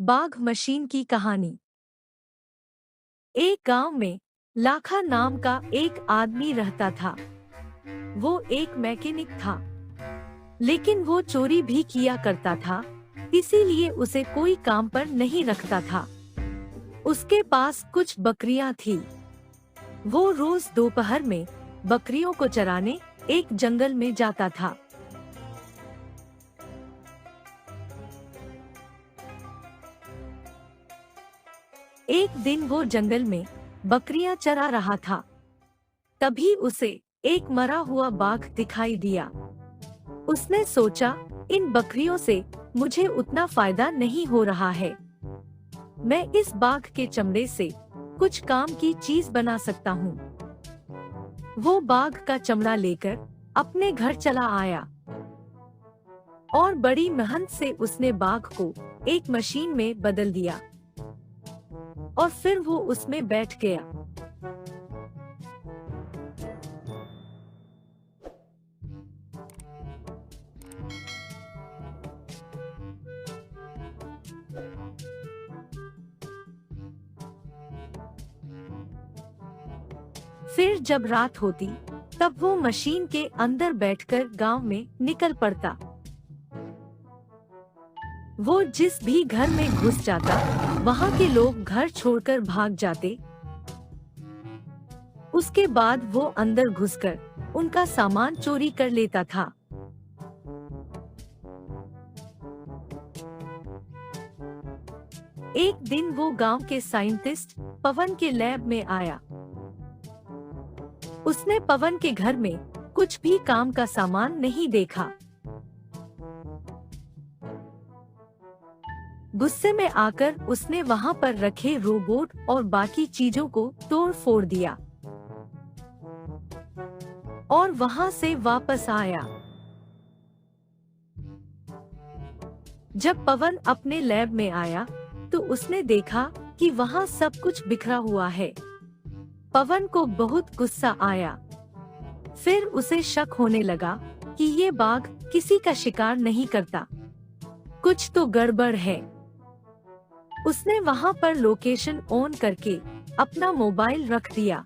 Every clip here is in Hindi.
बाघ मशीन की कहानी। एक गांव में लाखा नाम का एक आदमी रहता था। वो एक मैकेनिक था, लेकिन वो चोरी भी किया करता था, इसीलिए उसे कोई काम पर नहीं रखता था। उसके पास कुछ बकरियां थी। वो रोज दोपहर में बकरियों को चराने एक जंगल में जाता था। एक दिन वो जंगल में बकरियां चरा रहा था। तभी उसे एक मरा हुआ बाघ दिखाई दिया। उसने सोचा, इन बकरियों से मुझे उतना फायदा नहीं हो रहा है। मैं इस बाघ के चमड़े से कुछ काम की चीज बना सकता हूँ। वो बाघ का चमड़ा लेकर अपने घर चला आया और बड़ी मेहनत से उसने बाघ को एक मशीन में बदल दिया और फिर वो उसमें बैठ गया। फिर जब रात होती, तब वो मशीन के अंदर बैठकर गांव में निकल पड़ता। वो जिस भी घर में घुस जाता, वहां के लोग घर छोड़कर भाग जाते। उसके बाद वो अंदर घुसकर उनका सामान चोरी कर लेता था। एक दिन वो गांव के साइंटिस्ट पवन के लैब में आया। उसने पवन के घर में कुछ भी काम का सामान नहीं देखा। गुस्से में आकर उसने वहां पर रखे रोबोट और बाकी चीजों को तोड़ फोड़ दिया और वहां से वापस आया। जब पवन अपने लैब में आया, तो उसने देखा कि वहां सब कुछ बिखरा हुआ है। पवन को बहुत गुस्सा आया। फिर उसे शक होने लगा कि ये बाघ किसी का शिकार नहीं करता, कुछ तो गड़बड़ है। उसने वहां पर लोकेशन ऑन करके अपना मोबाइल रख दिया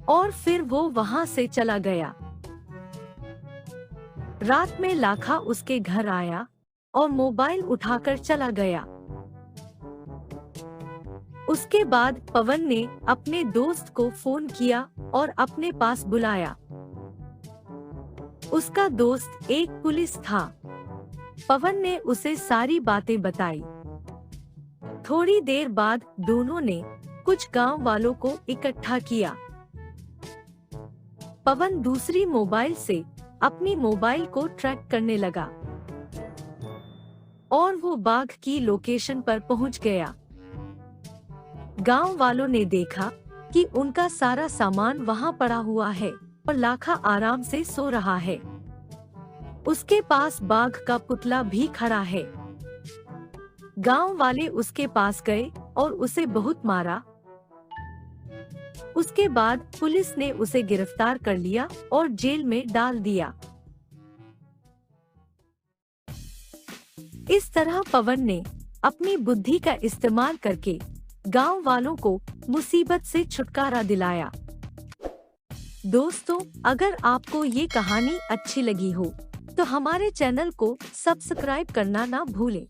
और फिर वो वहां से चला गया। रात में लाखा उसके घर आया और मोबाइल उठाकर चला गया। उसके बाद पवन ने अपने दोस्त को फोन किया और अपने पास बुलाया। उसका दोस्त एक पुलिस था। पवन ने उसे सारी बातें बताई। थोड़ी देर बाद दोनों ने कुछ गांव वालों को इकट्ठा किया। पवन दूसरी मोबाइल से अपनी मोबाइल को ट्रैक करने लगा और वो बाघ की लोकेशन पर पहुंच गया। गांव वालों ने देखा कि उनका सारा सामान वहां पड़ा हुआ है और लाखा आराम से सो रहा है। उसके पास बाघ का पुतला भी खड़ा है। गांव वाले उसके पास गए और उसे बहुत मारा। उसके बाद पुलिस ने उसे गिरफ्तार कर लिया और जेल में डाल दिया। इस तरह पवन ने अपनी बुद्धि का इस्तेमाल करके गांव वालों को मुसीबत से छुटकारा दिलाया। दोस्तों, अगर आपको ये कहानी अच्छी लगी हो, तो हमारे चैनल को सब्सक्राइब करना ना भूलें।